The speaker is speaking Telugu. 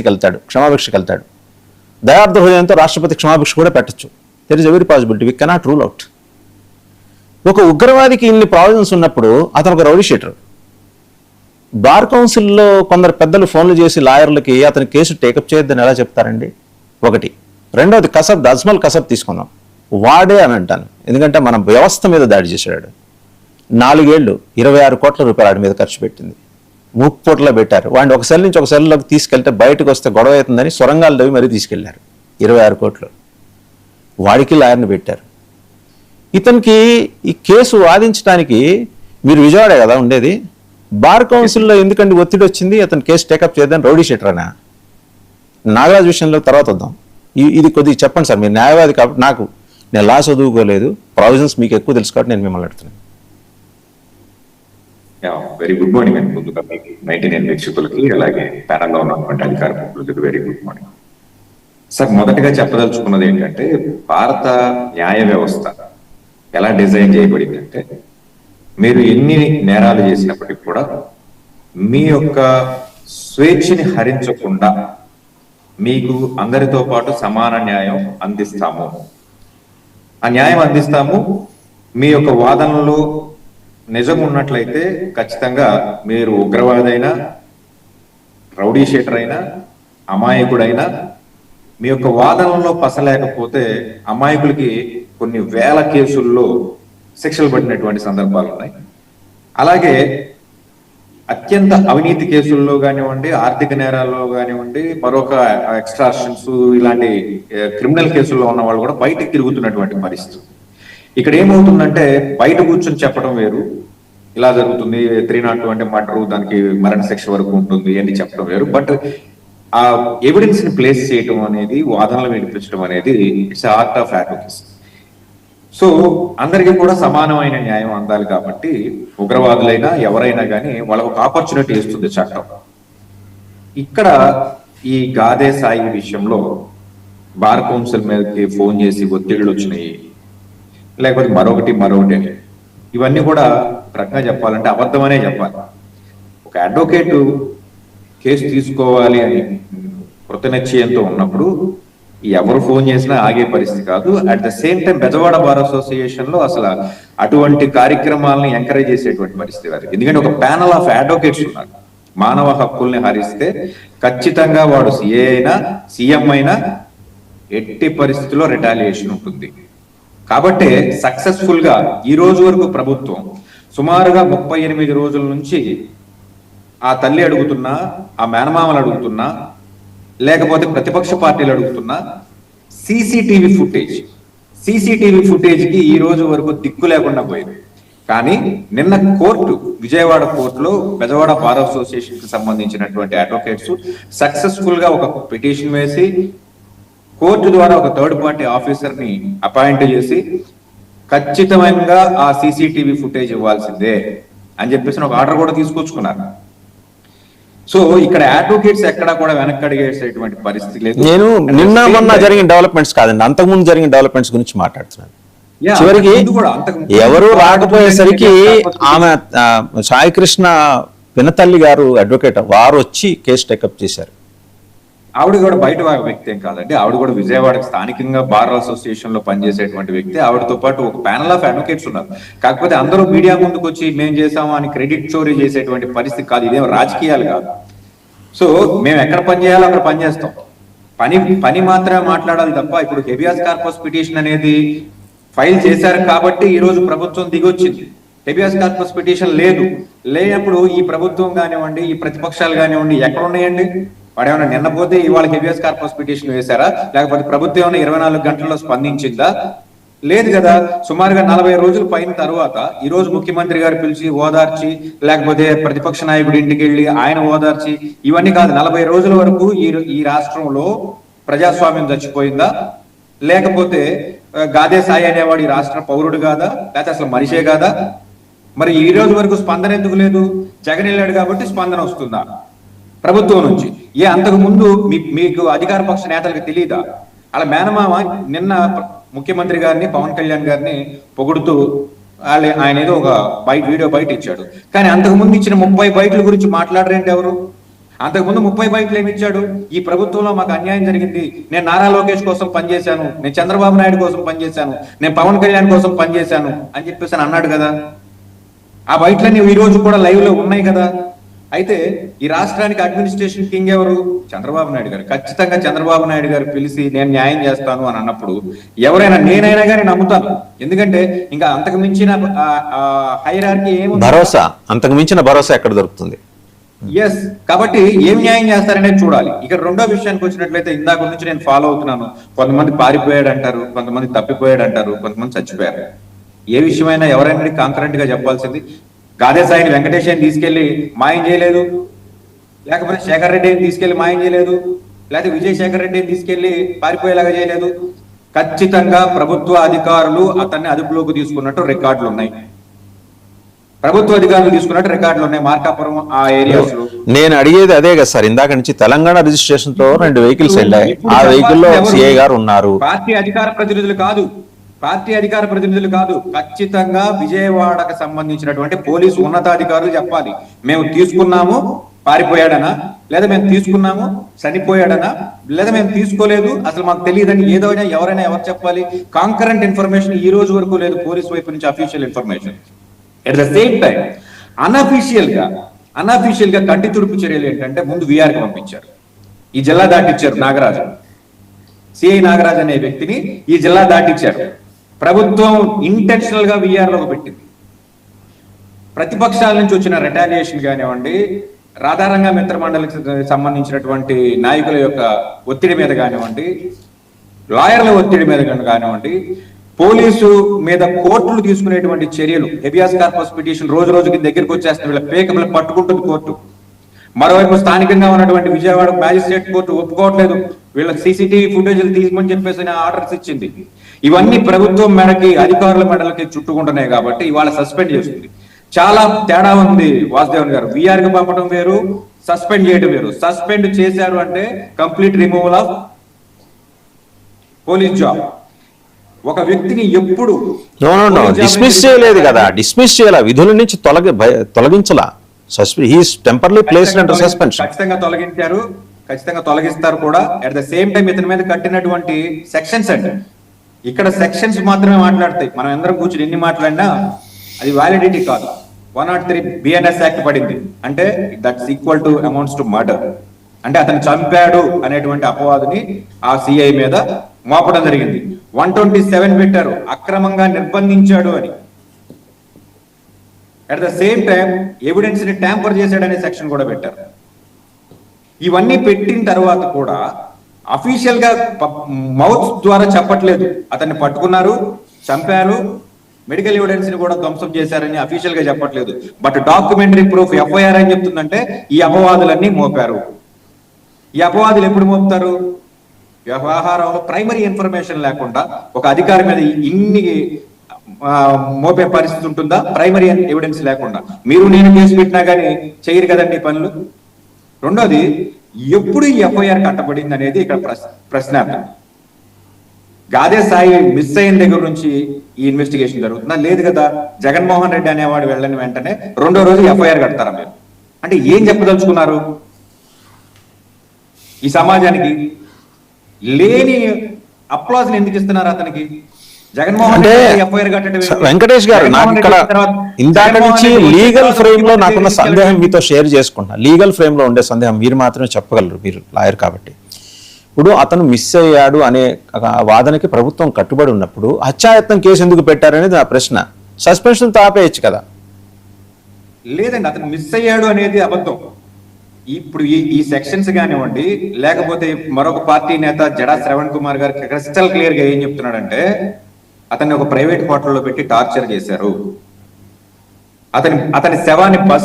వెళ్తాడు, క్షమాభిక్షకి వెళ్తాడు. దయార్థ హృదయంతో రాష్ట్రపతి క్షమాభిక్ష కూడా పెట్టచ్చు. There is every possibility, we cannot rule out. ఒక ఉగ్రవాదికి ఇన్ని ప్రావిజన్స్ ఉన్నప్పుడు అతను ఒక రౌడీ షీటర్. బార్ కౌన్సిల్లో కొందరు పెద్దలు ఫోన్లు చేసి లాయర్లకి అతని కేసు టేకప్ చేయొద్దని ఎలా చెప్తారండి? ఒకటి. రెండవది, అజ్మల్ కసబ్ తీసుకున్నాం, వాడే అని అంటాను, ఎందుకంటే మన వ్యవస్థ మీద దాడి చేశాడు. 4 ఏళ్ళు 26 కోట్ల రూపాయలు వాడి మీద ఖర్చు పెట్టింది. 3 పూటలో పెట్టారు. వాడిని ఒక సెల్ నుంచి ఒక సెల్లోకి తీసుకెళ్తే బయటకు వస్తే గొడవ అవుతుందని సొరంగాలు తవ్వి మరీ తీసుకెళ్లారు. 26 కోట్లు వాడికి లాయర్ని పెట్టారు. ఇతనికి ఈ కేసు వాదించడానికి మీరు విజయవాడే కదా ఉండేది, బార్ కౌన్సిల్లో ఎందుకండి ఒత్తిడి వచ్చింది అతను కేసు టేకప్ చేద్దాం? రౌడీ షీటరేనా? నాగరాజు విషయంలో తర్వాత వద్దాం. ఇది కొద్దిగా చెప్పండి సార్, మీరు న్యాయవాది కాబట్టి. నేను లా చదువుకోలేదు, ప్రావిజన్స్ మీకు ఎక్కువ తెలుసు కాబట్టి నేను మిమ్మల్ని అడుగుతున్నాను. వెరీ గుడ్ మార్నింగ్ అండి. ముందుగా మీకు 99 వీక్షకులకి అలాగే ప్యానల్లో ఉన్నటువంటి అధికార ప్రముఖులకు వెరీ గుడ్ మార్నింగ్ సార్. మొదటగా చెప్పదలుచుకున్నది ఏంటంటే, భారత న్యాయ వ్యవస్థ ఎలా డిజైన్ చేయబడింది అంటే, మీరు ఎన్ని నేరాలు చేసినప్పటికీ కూడా మీ యొక్క స్వేచ్ఛని హరించకుండా మీకు అందరితో పాటు సమాన న్యాయం అందిస్తాము. ఆ న్యాయం అందిస్తాము. మీ యొక్క వాదనలో నిజం ఉన్నట్లయితే ఖచ్చితంగా మీరు ఉగ్రవాదైనా, రౌడీ షీటర్ అయినా, అమాయకుడైనా, మీ యొక్క వాదనలో పసలేకపోతే అమాయకులకి కొన్ని వేల కేసుల్లో శిక్షలు పడినటువంటి సందర్భాలు ఉన్నాయి. అలాగే అత్యంత అవినీతి కేసుల్లో కానివ్వండి, ఆర్థిక నేరాల్లో కానివ్వండి, మరొక ఎక్స్ట్రాషన్స్ ఇలాంటి క్రిమినల్ కేసుల్లో ఉన్న వాళ్ళు కూడా బయటకు తిరుగుతున్నటువంటి పరిస్థితి. ఇక్కడ ఏమవుతుందంటే, బయట కూర్చొని చెప్పడం వేరు, ఇలా జరుగుతుంది 302 అంటే మర్డరు, దానికి మరణ శిక్ష వరకు ఉంటుంది అని చెప్పడం వేరు. బట్ ఆ ఎవిడెన్స్ ని ప్లేస్ చేయడం అనేది, వాదనలు వినిపించడం అనేది it's art of advocacy. So అందరికీ కూడా సమానమైన న్యాయం అందాలి కాబట్టి ఉగ్రవాదులైనా ఎవరైనా కానీ వాళ్ళకు ఒక ఆపర్చునిటీ ఇస్తుంది చట్టం. ఇక్కడ ఈ గాదే సాయి విషయంలో బార్ కౌన్సిల్ మీదకి ఫోన్ చేసి ఒత్తిళ్లు వచ్చినాయి, లేకపోతే మరొకటి ఇవన్నీ కూడా రకంగా చెప్పాలంటే అబద్ధమనే చెప్పాలి. ఒక అడ్వకేటు కేసు తీసుకోవాలి అని కృతనిశ్చయంతో ఉన్నప్పుడు ఎవరు ఫోన్ చేసినా ఆగే పరిస్థితి కాదు. At the same time Bezawada bar association లో అసలు అటువంటి కార్యక్రమాలను ఎంకరేజ్ చేసేటువంటి పరిస్థితి కాదు. ఎందుకంటే ఒక ప్యానల్ ఆఫ్ అడ్వకేట్స్ ఉన్నారు. మానవ హక్కుల్ని హరిస్తే ఖచ్చితంగా వాడు సిఏ అయినా సీఎం అయినా ఎట్టి పరిస్థితుల్లో రిటాలియేషన్ ఉంటుంది. కాబట్టి సక్సెస్ఫుల్ గా ఈ రోజు వరకు ప్రభుత్వం సుమారుగా 38 రోజుల నుంచి ఆ తల్లి అడుగుతున్నా, ఆ మేనమామలు అడుగుతున్నా, లేకపోతే ప్రతిపక్ష పార్టీలు అడుగుతున్నా సీసీటీవీ ఫుటేజ్ కి ఈ రోజు వరకు దిక్కు లేకుండా పోయింది. కానీ నిన్న విజయవాడ కోర్టులో బెజవాడ బార్ అసోసియేషన్ కి సంబంధించినటువంటి అడ్వకేట్స్ సక్సెస్ఫుల్ గా ఒక పిటిషన్ వేసి కోర్టు ద్వారా ఒక థర్డ్ పార్టీ ఆఫీసర్ ని అపాయింట్ చేసి ఖచ్చితంగా ఆ సీసీటీవీ ఫుటేజ్ ఇవ్వాల్సిందే అని చెప్పేసి ఒక ఆర్డర్ కూడా తీసుకొచ్చుకున్నారు. సో ఇక్కడ అడ్వకేట్స్ ఎక్కడా కూడా వెనక్కి అడిగేసేటువంటి పరిస్థితి లేదు. నేను నిన్న మొన్న జరిగిన డెవలప్మెంట్స్ కాదండి, అంతకుముందు జరిగిన డెవలప్మెంట్స్ గురించి మాట్లాడుతున్నాను. చివరికి ఎవరు రాకపోయేసరికి ఆమె సాయికృష్ణ పినతల్లి గారు అడ్వకేట్ వారు వచ్చి కేసు టేకప్ చేశారు. ఆవిడ కూడా బయట వ్యక్తి ఏం కాదండి, ఆవిడ కూడా విజయవాడకి స్థానికంగా బార్ అసోసియేషన్ లో పనిచేసేటువంటి వ్యక్తి. ఆవిడతో పాటు ఒక ప్యానల్ ఆఫ్ అడ్వకేట్స్ ఉన్నారు. కాకపోతే అందరూ మీడియా ముందుకు వచ్చి మేము చేసాము అని క్రెడిట్ చోరీ చేసేటువంటి పరిస్థితి కాదు. ఇదేం రాజకీయాలు కాదు. సో మేము ఎక్కడ పని చేయాలో అక్కడ పని చేస్తాం. పని మాత్రమే మాట్లాడాలి తప్ప, ఇప్పుడు హెబియాస్ కార్పస్ పిటిషన్ అనేది ఫైల్ చేశారు కాబట్టి ఈ రోజు ప్రభుత్వం దిగొచ్చింది. హెబియాస్ కార్పస్ పిటిషన్ లేనప్పుడు ఈ ప్రభుత్వం కానివ్వండి, ఈ ప్రతిపక్షాలు కానివ్వండి ఎక్కడ ఉన్నాయండి? వాడు ఏమైనా నిన్నపోతే ఇవాళ హెబియాస్ కార్పస్ పిటిషన్ వేశారా? లేకపోతే ప్రభుత్వం ఏమైనా 24 గంటల్లో స్పందించిందా? లేదు కదా. సుమారుగా 40 రోజులు పైన తర్వాత ఈ రోజు ముఖ్యమంత్రి గారు పిలిచి ఓదార్చి, లేకపోతే ప్రతిపక్ష నాయకుడి ఇంటికి వెళ్ళి ఆయన ఓదార్చి, ఇవన్నీ కాదు. 40 రోజుల వరకు ఈ రాష్ట్రంలో ప్రజాస్వామ్యం చచ్చిపోయిందా? లేకపోతే గాదే సాయి అనేవాడు ఈ రాష్ట్ర పౌరుడు కాదా? లేకపోతే అసలు మనిషే కాదా? మరి ఈ రోజు వరకు స్పందన ఎందుకు లేదు? జగన్ వెళ్ళాడు కాబట్టి స్పందన వస్తుందా ప్రభుత్వం నుంచి? అంతకు ముందు మీకు అధికార పక్ష నేతలకు తెలియదా? అలా మేనమామ నిన్న ముఖ్యమంత్రి గారిని, పవన్ కళ్యాణ్ గారిని పొగుడుతూ ఆయన ఏదో ఒక వీడియో బయట ఇచ్చాడు. కానీ అంతకు ముందు ఇచ్చిన 30 బయటల గురించి మాట్లాడరేంటి ఎవరు? ఆ అంతకుముందు 30 బైట్లు ఏమి ఇచ్చాడు? ఈ ప్రభుత్వంలో మాకు అన్యాయం జరిగింది, నేను నారా లోకేష్ కోసం పనిచేశాను, నేను చంద్రబాబు నాయుడు కోసం పనిచేశాను, నేను పవన్ కళ్యాణ్ కోసం పనిచేశాను అని చెప్పేసి అన్నాడు కదా. ఆ బయటలన్నీ ఈ రోజు కూడా లైవ్ లో ఉన్నాయి కదా. అయితే ఈ రాష్ట్రానికి అడ్మినిస్ట్రేషన్ కింగ్ ఎవరు? చంద్రబాబు నాయుడు గారు. ఖచ్చితంగా చంద్రబాబు నాయుడు గారు పిలిచి నేను న్యాయం చేస్తాను అని అన్నప్పుడు ఎవరైనా, నేనైనా కానీ నమ్ముతాను. ఎందుకంటే ఇంకా అంతకు మించిన హైరార్కీ ఏముంది? భరోసా, అంతకు మించిన భరోసా ఎక్కడ దొరుకుతుంది? ఎస్, కాబట్టి ఏం న్యాయం చేస్తారనేది చూడాలి. ఇక్కడ రెండో విషయానికి వచ్చినట్లయితే ఇందాక నుంచి నేను ఫాలో అవుతున్నాను. కొంతమంది పారిపోయాడు అంటారు, కొంతమంది తప్పిపోయాడు అంటారు, కొంతమంది చచ్చిపోయారు. ఏ విషయమైనా ఎవరైనా కాంకరెంట్ గా చెప్పాల్సింది. గాదే సాయిని వెంకటేశ్వరిని తీసుకెళ్లి మాయం చేయలేదు, లేకపోతే శేఖర్ రెడ్డిని తీసుకెళ్లి మాయం చేయలేదు, లేకపోతే విజయశేఖర్ రెడ్డిని తీసుకెళ్లి పారిపోయేలాగా చేయలేదు. ఖచ్చితంగా ప్రభుత్వ అధికారులు అతన్ని అదుపులోకి తీసుకున్నట్టు రికార్డులు ఉన్నాయి. ప్రభుత్వ అధికారులు తీసుకున్నట్టు రికార్డులు ఉన్నాయి మార్కాపురం ఆ ఏరియాస్ లో. నేను అడిగేది అదే కదా సార్, ఇందాక నుంచి తెలంగాణ రిజిస్ట్రేషన్ తో 2 వెహికల్స్ వెళ్ళాయి, ఆ వెహికల్ లో సిఐ గారు ఉన్నారు. పార్టీ అధికార ప్రతినిధులు కాదు, పార్టీ అధికార ప్రతినిధులు కాదు, ఖచ్చితంగా విజయవాడకు సంబంధించినటువంటి పోలీసు ఉన్నతాధికారులు చెప్పాలి. మేము తీసుకున్నాము పారిపోయాడనా, లేదా మేము తీసుకున్నాము చనిపోయాడనా, లేదా మేము తీసుకోలేదు అసలు మాకు తెలియదని ఏదైనా ఎవరైనా ఎవరు చెప్పాలి? కాంకరెంట్ ఇన్ఫర్మేషన్ ఈ రోజు వరకు లేదు పోలీసు వైపు నుంచి, official information. At the same time unofficial గా కంటి తుడుపు చర్యలు ఏంటంటే ముందు వీఆర్కి పంపించారు, ఈ జిల్లా దాటిచ్చారు. నాగరాజు, సిఐ నాగరాజు అనే వ్యక్తిని ఈ జిల్లా దాటిచ్చారు. ప్రభుత్వం ఇంటెన్షనల్ గా వీఆర్లోకి పెట్టింది. ప్రతిపక్షాల నుంచి వచ్చిన రిటాలియేషన్ కానివ్వండి, రాధారంగ మిత్ర మండలికి సంబంధించినటువంటి నాయకుల యొక్క ఒత్తిడి మీద కానివ్వండి, లాయర్ల ఒత్తిడి మీద కానివ్వండి, పోలీసు మీద కోర్టులు తీసుకునేటువంటి చర్యలు, హెబియాస్ కార్పస్ పిటిషన్ రోజు రోజుకి దగ్గరికి వచ్చేస్తుంది, వీళ్ళ పేకలు పట్టుకుంటుంది కోర్టు. మరోవైపు స్థానికంగా ఉన్నటువంటి విజయవాడ మ్యాజిస్ట్రేట్ కోర్టు ఒప్పుకోవట్లేదు, వీళ్ళకి సీసీటీవీ ఫుటేజీలు తీసుకోమని చెప్పేసి ఆర్డర్స్ ఇచ్చింది. ఇవన్నీ ప్రభుత్వం మెడకి, అధికారుల మెడలకి చుట్టుకుంటున్నాయి కాబట్టి ఇవాళ సస్పెండ్ చేస్తుంది. చాలా తేడా ఉంది వాసుదేవన్ గారు. వీఆర్ కి పంపడం వేరు, సస్పెండ్ చేయడం వేరు. సస్పెండ్ చేశారు అంటే complete removal of police job. ఒక వ్యక్తిని ఎప్పుడు డిస్మిస్ చేయలేదు కదా, డిస్మిస్ చేయాల, విధుల నుంచి తొలగించలా, టెంపరరీ ప్లేస్డ్ అండర్ సస్పెన్షన్. ఖచ్చితంగా తొలగించారు, ఖచ్చితంగా తొలగిస్తారు కూడా. అట్ ద సేమ్ టైం ఇతని మీద కట్టినటువంటి సెక్షన్స్ అంటే ఇక్కడ సెక్షన్స్ మాత్రమే మాట్లాడతాయి. మనం అందరం కూర్చుని ఎన్ని మాట్లాడినా అది వ్యాలిడిటీ కాదు. 103 బిఎన్ఎస్ యాక్ట్ పడింది అంటే that's equal to amounts to murder. అంటే అతను చంపాడు అనేటువంటి అపవాదుని ఆ సిఐ మీద మోపడం జరిగింది. 127 పెట్టారు, అక్రమంగా నిర్బంధించాడు అని. At the same time evidence ని ట్యాంపర్ చేశాడనే సెక్షన్ కూడా పెట్టారు. ఇవన్నీ పెట్టిన తర్వాత కూడా అఫీషియల్ గా మౌత్ ద్వారా చెప్పట్లేదు అతన్ని పట్టుకున్నారు, చంపారు, మెడికల్ ఎవిడెన్స్ ని కూడా ధ్వంసం చేశారని అఫీషియల్ గా చెప్పట్లేదు. బట్ డాక్యుమెంటరీ ప్రూఫ్ ఎఫ్ఐఆర్ అని చెప్తుందంటే ఈ అపవాదులన్నీ మోపారు. ఈ అపవాదులు ఎప్పుడు మోపుతారు? వ్యవహారంలో ప్రైమరీ ఇన్ఫర్మేషన్ లేకుండా ఒక అధికారి మీద ఇన్ని మోపే పరిస్థితి ఉంటుందా? ప్రైమరీ ఎవిడెన్స్ లేకుండా మీరు నేను కేసు పెట్టినా కానీ చేయరు కదండి పనులు. రెండోది, ఎప్పుడు ఈ ఎఫ్ఐఆర్ కట్టబడింది అనేది ఇక్కడ ప్రశ్నార్థం. గాదే సాయి మిస్ అయిన దగ్గర నుంచి ఈ ఇన్వెస్టిగేషన్ జరుగుతుందా? లేదు కదా. జగన్మోహన్ రెడ్డి అనేవాడు వెళ్ళని వెంటనే రెండో రోజు ఎఫ్ఐఆర్ కడతారా మీరు? అంటే ఏం చెప్పదలుచుకున్నారు? ఈ సమాజానికి లేని అప్లాజ్ ఎందుకు ఇస్తున్నారు అతనికి? జగన్మోహన్ రెడ్డి ఎఫ్ఐఆర్ కట్టడం. వెంకటేష్ గారు, నాకు ఇక్కడ ఇందాక నుంచి లీగల్ ఫ్రేమ్ లో నాకున్న సందేహం మీతో షేర్ చేసుకుంటున్నా. లీగల్ ఫ్రేమ్ లో ఉండే సందేహం మీరు మాత్రమే చెప్పగలరు, మీరు లాయర్ కాబట్టి. ఇప్పుడు అతను మిస్ అయ్యాడు అనే వాదనకి ప్రభుత్వం కట్టుబడి ఉన్నప్పుడు హత్యాయత్నం కేసు ఎందుకు పెట్టారనేది నా ప్రశ్న. సస్పెన్షన్ తో ఆపేయచ్చు కదా. లేదండి, అతను మిస్ అయ్యాడు అనేది అబద్ధం. ఇప్పుడు ఈ సెక్షన్స్ కానివ్వండి, లేకపోతే మరొక పార్టీ నేత జడా శ్రవణ్ కుమార్ గారు క్రిస్టల్ క్లియర్ గా ఏం చెప్తున్నాడంటే అతన్ని ఒక ప్రైవేట్ హోటల్లో పెట్టి టార్చర్ చేశారు, అతని శవాన్ని బస్